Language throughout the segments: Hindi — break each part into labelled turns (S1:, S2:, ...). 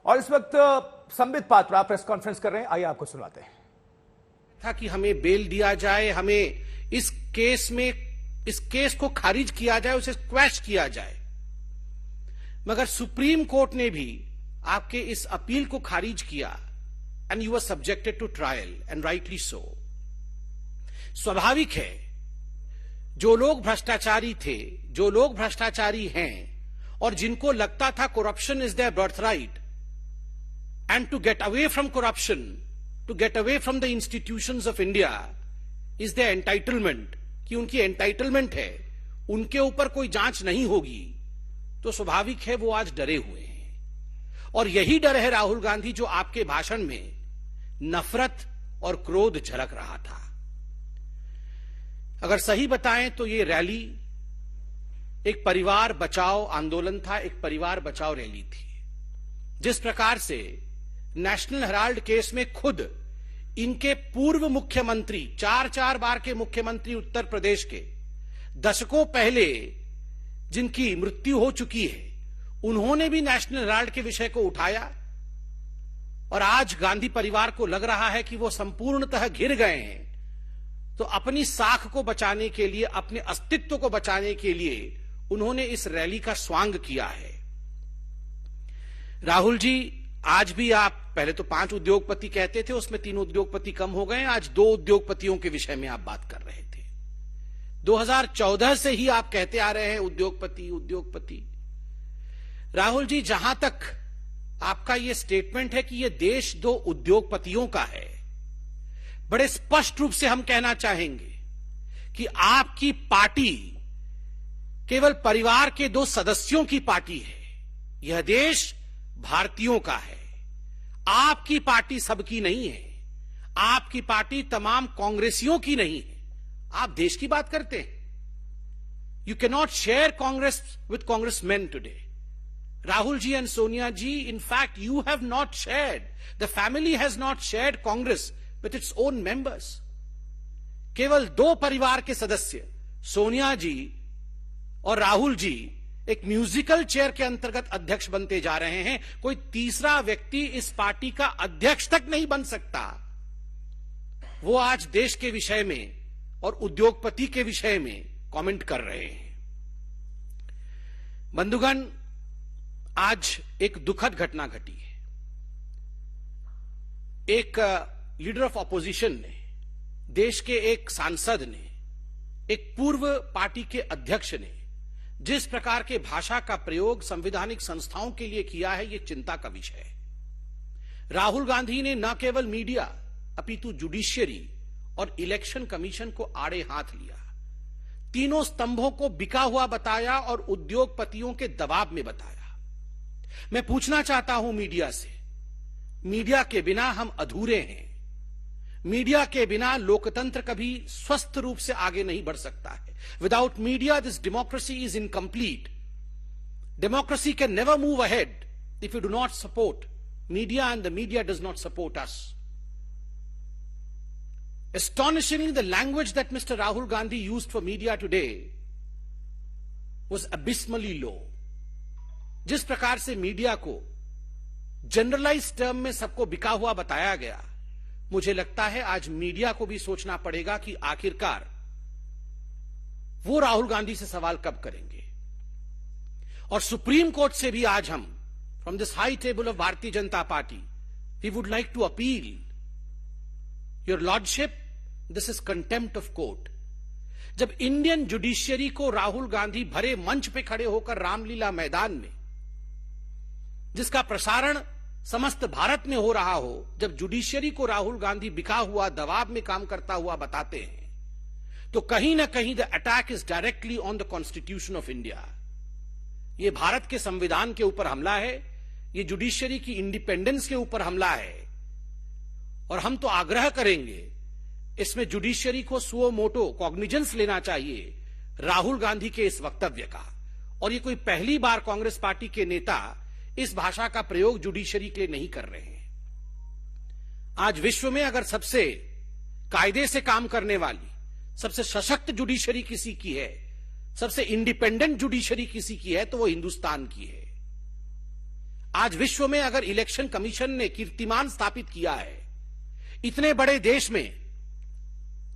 S1: और इस वक्त संबित पात्रा प्रेस कॉन्फ्रेंस कर रहे हैं, आइए आपको सुनाते हैं।
S2: था कि हमें बेल दिया जाए, हमें इस केस को खारिज किया जाए, उसे क्वैश किया जाए, मगर सुप्रीम कोर्ट ने भी आपके इस अपील को खारिज किया and you are subjected to trial and rightly so. स्वाभाविक है, जो लोग भ्रष्टाचारी थे, जो लोग भ्रष्टाचारी हैं और जिनको लगता था corruption is their birthright and to get away from corruption, to get away from the institutions of India is their entitlement, कि उनकी एंटाइटलमेंट है, उनके ऊपर कोई जांच नहीं होगी, तो स्वाभाविक है वो आज डरे हुए हैं। और यही डर है राहुल गांधी, जो आपके भाषण में नफरत और क्रोध झलक रहा था। अगर सही बताएं तो ये रैली एक परिवार बचाओ आंदोलन था, एक परिवार बचाओ रैली थी। जिस प्रकार से नेशनल हेराल्ड केस में खुद इनके पूर्व मुख्यमंत्री, 4 बार के मुख्यमंत्री उत्तर प्रदेश के, दशकों पहले जिनकी मृत्यु हो चुकी है, उन्होंने भी नेशनल हेराल्ड के विषय को उठाया, और आज गांधी परिवार को लग रहा है कि वो संपूर्णतः घिर गए हैं, तो अपनी साख को बचाने के लिए, अपने अस्तित्व को बचाने के लिए उन्होंने इस रैली का स्वांग किया है। राहुल जी, आज भी आप पहले तो 5 उद्योगपति कहते थे, उसमें 3 उद्योगपति कम हो गए, आज 2 उद्योगपतियों के विषय में आप बात कर रहे थे। 2014 से ही आप कहते आ रहे हैं उद्योगपति उद्योगपति। राहुल जी, जहां तक आपका यह स्टेटमेंट है कि यह देश 2 उद्योगपतियों का है, बड़े स्पष्ट रूप से हम कहना चाहेंगे कि आपकी पार्टी केवल परिवार के 2 सदस्यों की पार्टी है। यह देश भारतीयों का है। आपकी पार्टी सबकी नहीं है, आपकी पार्टी तमाम कांग्रेसियों की नहीं है। आप देश की बात करते हैं। You can not share Congress with congressman today. Rahul ji and Sonia ji, in fact, you have not shared, the family has not shared Congress with its own members. केवल 2 परिवार के सदस्य, सोनिया जी और राहुल जी, एक म्यूजिकल चेयर के अंतर्गत अध्यक्ष बनते जा रहे हैं। कोई तीसरा व्यक्ति इस पार्टी का अध्यक्ष तक नहीं बन सकता। वो आज देश के विषय में और उद्योगपति के विषय में कमेंट कर रहे हैं। बंधुगण, आज एक दुखद घटना घटी है। एक लीडर ऑफ ऑपोजिशन ने, देश के एक सांसद ने, एक पूर्व पार्टी के अध्यक्ष ने जिस प्रकार के भाषा का प्रयोग संवैधानिक संस्थाओं के लिए किया है, यह चिंता का विषय है। राहुल गांधी ने न केवल मीडिया अपितु जुडिशियरी और इलेक्शन कमीशन को आड़े हाथ लिया, तीनों स्तंभों को बिका हुआ बताया और उद्योगपतियों के दबाव में बताया। मैं पूछना चाहता हूं मीडिया से, मीडिया के बिना हम अधूरे हैं। मीडिया के बिना लोकतंत्र कभी स्वस्थ रूप से आगे नहीं बढ़ सकता है। Without media this democracy is incomplete. Democracy can never move ahead if you do not support media and the media does not support us. Astonishingly, the language that Mr. Rahul Gandhi used for media today was abysmally low. जिस प्रकार से मीडिया को जनरलाइज टर्म में सबको बिका हुआ बताया गया, मुझे लगता है आज मीडिया को भी सोचना पड़ेगा कि आखिरकार वो राहुल गांधी से सवाल कब करेंगे। और सुप्रीम कोर्ट से भी आज हम, from this high table of Bharatiya Janata Party, we would like to appeal, your lordship, this is contempt of court. जब इंडियन जुडिशियरी को राहुल गांधी भरे मंच पे खड़े होकर रामलीला मैदान में, जिसका प्रसारण समस्त भारत में हो रहा हो, जब जुडिशियरी को राहुल गांधी बिका हुआ, दबाव में काम करता हुआ बताते हैं, तो कहीं ना कहीं the attack is directly on the constitution of India. यह भारत के संविधान के ऊपर हमला है, यह जुडिशियरी की इंडिपेंडेंस के ऊपर हमला है। और हम तो आग्रह करेंगे, इसमें जुडिशियरी को सुओ मोटो कॉग्निजेंस लेना चाहिए राहुल गांधी के इस वक्तव्य का। और ये कोई पहली बार कांग्रेस पार्टी के नेता इस भाषा का प्रयोग जुडिशियरी के लिए नहीं कर रहे हैं। आज विश्व में अगर सबसे कायदे से काम करने वाली, सबसे सशक्त जुडिशियरी किसी की है, सबसे इंडिपेंडेंट जुडिशियरी किसी की है, तो वो हिंदुस्तान की है। आज विश्व में अगर इलेक्शन कमीशन ने कीर्तिमान स्थापित किया है, इतने बड़े देश में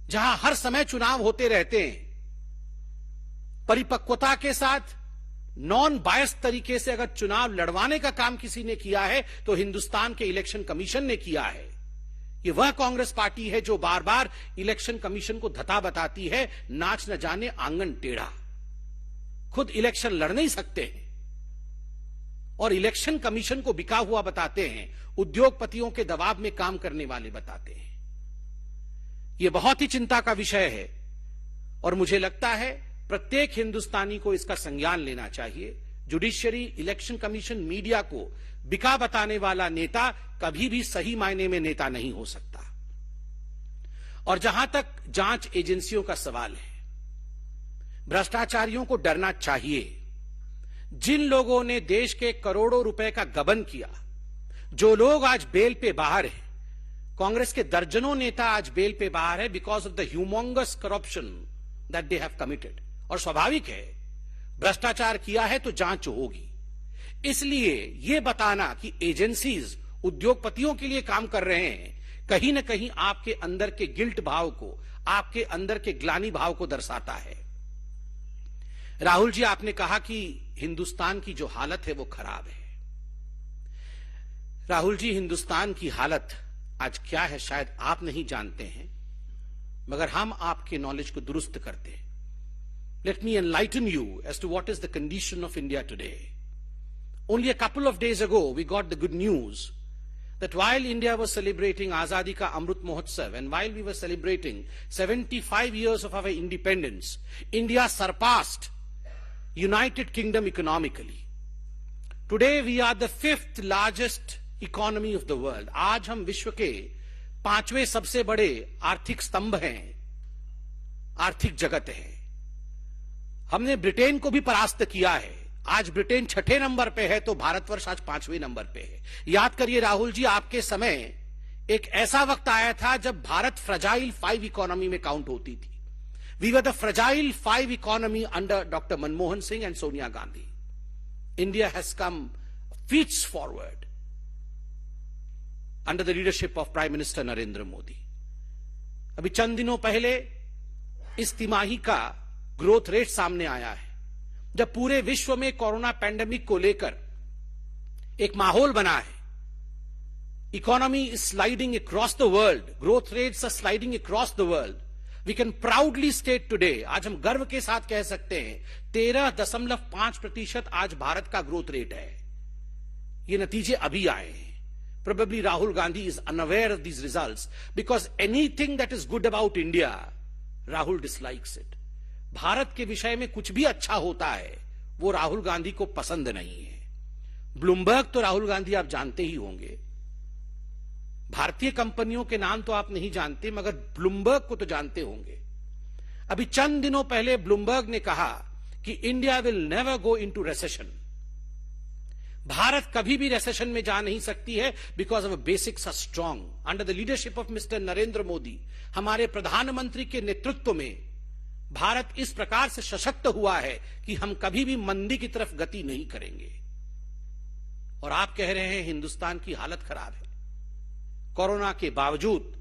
S2: जहां हर समय चुनाव होते रहते हैं, परिपक्वता के साथ नॉन बायस तरीके से अगर चुनाव लड़वाने का काम किसी ने किया है तो हिंदुस्तान के इलेक्शन कमीशन ने किया है। ये वह कांग्रेस पार्टी है जो बार बार इलेक्शन कमीशन को धता बताती है, नाच न जाने आंगन टेढ़ा। खुद इलेक्शन लड़ नहीं सकते हैं और इलेक्शन कमीशन को बिका हुआ बताते हैं, उद्योगपतियों के दबाव में काम करने वाले बताते हैं। यह बहुत ही चिंता का विषय है और मुझे लगता है प्रत्येक हिंदुस्तानी को इसका संज्ञान लेना चाहिए। जुडिशियरी, इलेक्शन कमीशन, मीडिया को बिका बताने वाला नेता कभी भी सही मायने में नेता नहीं हो सकता। और जहां तक जांच एजेंसियों का सवाल है, भ्रष्टाचारियों को डरना चाहिए। जिन लोगों ने देश के करोड़ों रुपए का गबन किया, जो लोग आज बेल पे बाहर हैं, कांग्रेस के दर्जनों नेता आज बेल पे बाहर है because of the humongous corruption that they have committed. और स्वाभाविक है, भ्रष्टाचार किया है तो जांच होगी। इसलिए यह बताना कि एजेंसीज उद्योगपतियों के लिए काम कर रहे हैं, कहीं ना कहीं आपके अंदर के गिल्ट भाव को, आपके अंदर के ग्लानि भाव को दर्शाता है। राहुल जी, आपने कहा कि हिंदुस्तान की जो हालत है वो खराब है। राहुल जी, हिंदुस्तान की हालत आज क्या है शायद आप नहीं जानते हैं, मगर हम आपके नॉलेज को दुरुस्त करते हैं। Let me enlighten you as to what is the condition of India today. Only a couple of days ago, we got the good news that while India was celebrating Azadi Ka Amrit Mahotsav and while we were celebrating 75 years of our independence, India surpassed United Kingdom economically. Today, we are the 5th largest economy of the world. आज हम विश्व के 5वें सबसे बड़े आर्थिक स्तंभ हैं, आर्थिक जगत है। हमने ब्रिटेन को भी परास्त किया है। आज ब्रिटेन 6ठे नंबर पे है तो भारतवर्ष आज 5वें नंबर पे है। याद करिए राहुल जी, आपके समय एक ऐसा वक्त आया था जब भारत फ्रजाइल 5 इकोनॉमी में काउंट होती थी। We were the fragile 5 economy under doctor Manmohan Singh and Sonia Gandhi. India has come feats forward under the leadership of prime minister Narendra Modi. अभी चंद दिनों पहले इस तिमाही का ग्रोथ रेट सामने आया है, जब पूरे विश्व में कोरोना पैंडेमिक को लेकर एक माहौल बना है। Economy is sliding across the world, growth rates are sliding across the world. We can proudly state today, आज हम गर्व के साथ कह सकते हैं 13.5% आज भारत का ग्रोथ रेट है। ये नतीजे अभी आए हैं। Probably Rahul Gandhi is unaware of these results because anything that is good about India, Rahul dislikes it. Bharat के विषय में कुछ भी अच्छा होता है वो राहुल गांधी को पसंद नहीं है। ब्लूमबर्ग तो राहुल गांधी आप जानते ही होंगे। भारतीय कंपनियों के नाम तो आप नहीं जानते, मगर ब्लूमबर्ग को तो जानते होंगे। अभी चंद दिनों पहले ब्लूमबर्ग ने कहा कि India will never go into recession. Bharat कभी भी रिसेशन में जा नहीं सकती है because of basics are strong. Under the leadership of mister Narendra Modi, हमारे प्रधानमंत्री के नेतृत्व में भारत इस प्रकार से सशक्त हुआ है कि हम कभी भी मंदी की तरफ गति नहीं करेंगे। और आप कह रहे हैं हिंदुस्तान की हालत खराब है। कोरोना के बावजूद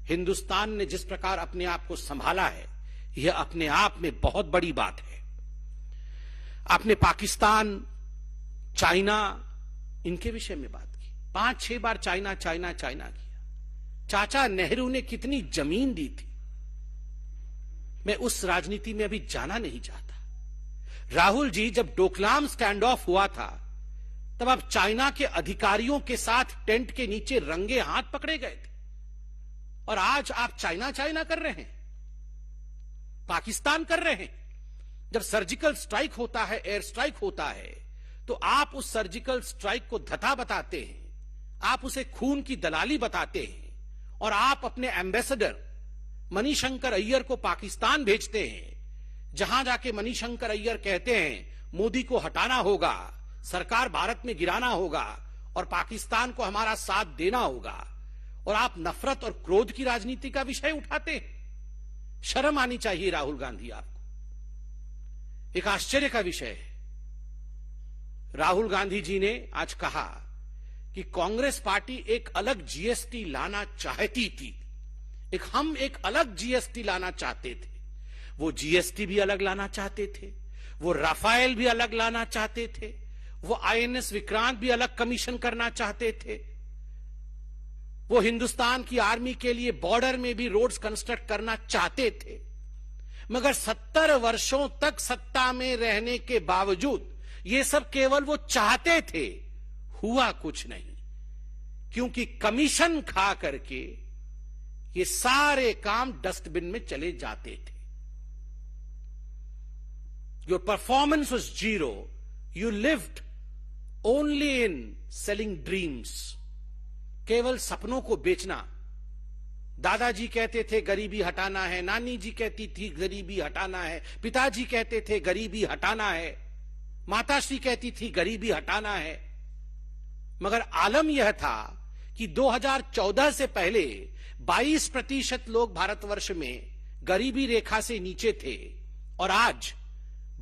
S2: हिंदुस्तान ने जिस प्रकार अपने आप को संभाला है, यह अपने आप में बहुत बड़ी बात है। आपने पाकिस्तान, चाइना, इनके विषय में बात की। 5-6 बार चाइना चाइना चाइना किया। चाचा नेहरू ने कितनी जमीन दी थी, मैं उस राजनीति में अभी जाना नहीं चाहता। राहुल जी, जब डोकलाम स्टैंड ऑफ हुआ था तब आप चाइना के अधिकारियों के साथ टेंट के नीचे रंगे हाथ पकड़े गए थे, और आज आप चाइना चाइना कर रहे हैं, पाकिस्तान कर रहे हैं। जब सर्जिकल स्ट्राइक होता है, एयर स्ट्राइक होता है, तो आप उस सर्जिकल स्ट्राइक को धता बताते हैं, आप उसे खून की दलाली बताते हैं, और आप अपने एम्बेसडर मणिशंकर अय्यर को पाकिस्तान भेजते हैं, जहां जाके मणिशंकर अय्यर कहते हैं मोदी को हटाना होगा, सरकार भारत में गिराना होगा और पाकिस्तान को हमारा साथ देना होगा, और आप नफरत और क्रोध की राजनीति का विषय उठाते हैं। शर्म आनी चाहिए राहुल गांधी आपको। एक आश्चर्य का विषय है, राहुल गांधी जी ने आज कहा कि कांग्रेस पार्टी एक अलग जीएसटी लाना चाहती थी, हम एक अलग जीएसटी लाना चाहते थे। वो जीएसटी भी अलग लाना चाहते थे, वो राफेल भी अलग लाना चाहते थे, वो आईएनएस विक्रांत भी अलग कमीशन करना चाहते थे, वो हिंदुस्तान की आर्मी के लिए बॉर्डर में भी रोड्स कंस्ट्रक्ट करना चाहते थे। मगर 70 वर्षों तक सत्ता में रहने के बावजूद ये सब केवल वो चाहते थे, हुआ कुछ नहीं, क्योंकि कमीशन खा करके ये सारे काम डस्टबिन में चले जाते थे। Your performance was zero, you lived only in selling dreams, केवल सपनों को बेचना। दादाजी कहते थे गरीबी हटाना है, नानी जी कहती थी गरीबी हटाना है, पिताजी कहते थे गरीबी हटाना है, माताश्री कहती थी गरीबी हटाना है। मगर आलम यह था कि 2014 से पहले 22% लोग भारतवर्ष में गरीबी रेखा से नीचे थे और आज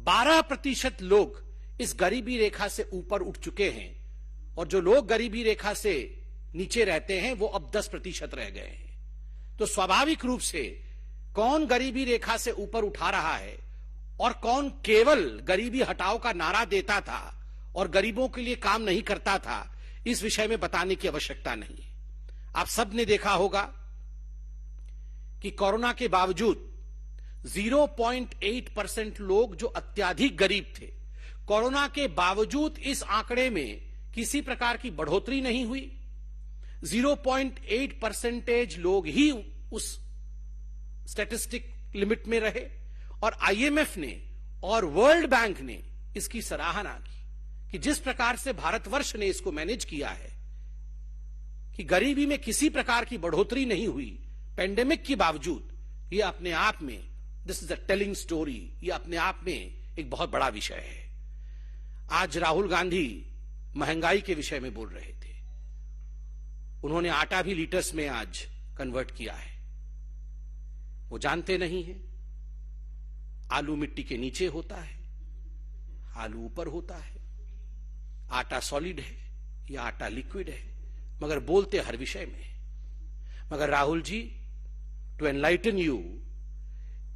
S2: 12% लोग इस गरीबी रेखा से ऊपर उठ चुके हैं, और जो लोग गरीबी रेखा से नीचे रहते हैं वो अब 10% रह गए हैं। तो स्वाभाविक रूप से कौन गरीबी रेखा से ऊपर उठा रहा है और कौन केवल गरीबी हटाओ का नारा देता था और गरीबों के लिए काम नहीं करता था, इस विषय में बताने की आवश्यकता नहीं है। आप सब ने देखा होगा कि कोरोना के बावजूद 0.8% लोग जो अत्यधिक गरीब थे, कोरोना के बावजूद इस आंकड़े में किसी प्रकार की बढ़ोतरी नहीं हुई। 0.8% लोग ही उस स्टैटिस्टिक लिमिट में रहे, और आईएमएफ ने और वर्ल्ड बैंक ने इसकी सराहना की कि जिस प्रकार से भारतवर्ष ने इसको मैनेज किया है, कि गरीबी में किसी प्रकार की बढ़ोतरी नहीं हुई पेंडेमिक के बावजूद, ये अपने आप में, this is a telling story, ये अपने आप में एक बहुत बड़ा विषय है। आज राहुल गांधी महंगाई के विषय में बोल रहे थे। उन्होंने आटा भी लीटर्स में आज कन्वर्ट किया है। वो जानते नहीं है आलू मिट्टी के नीचे होता है, आलू ऊपर होता है, आटा सॉलिड है या आटा लिक्विड है, मगर बोलते हर विषय में। मगर Rahul ji, to enlighten you,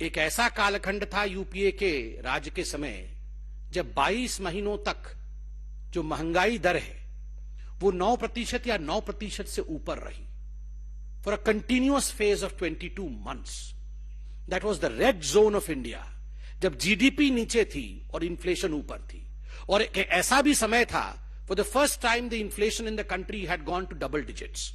S2: एक ऐसा कालखंड था यूपीए के राज के समय जब 22 महीनों तक जो महंगाई दर है वो 9% या 9% से ऊपर रही for a continuous phase of 22 months। That was the red zone of India, जब जीडीपी नीचे थी और इन्फ्लेशन ऊपर थी। और एक ऐसा भी समय था, for the first time the inflation in the country had gone to double digits.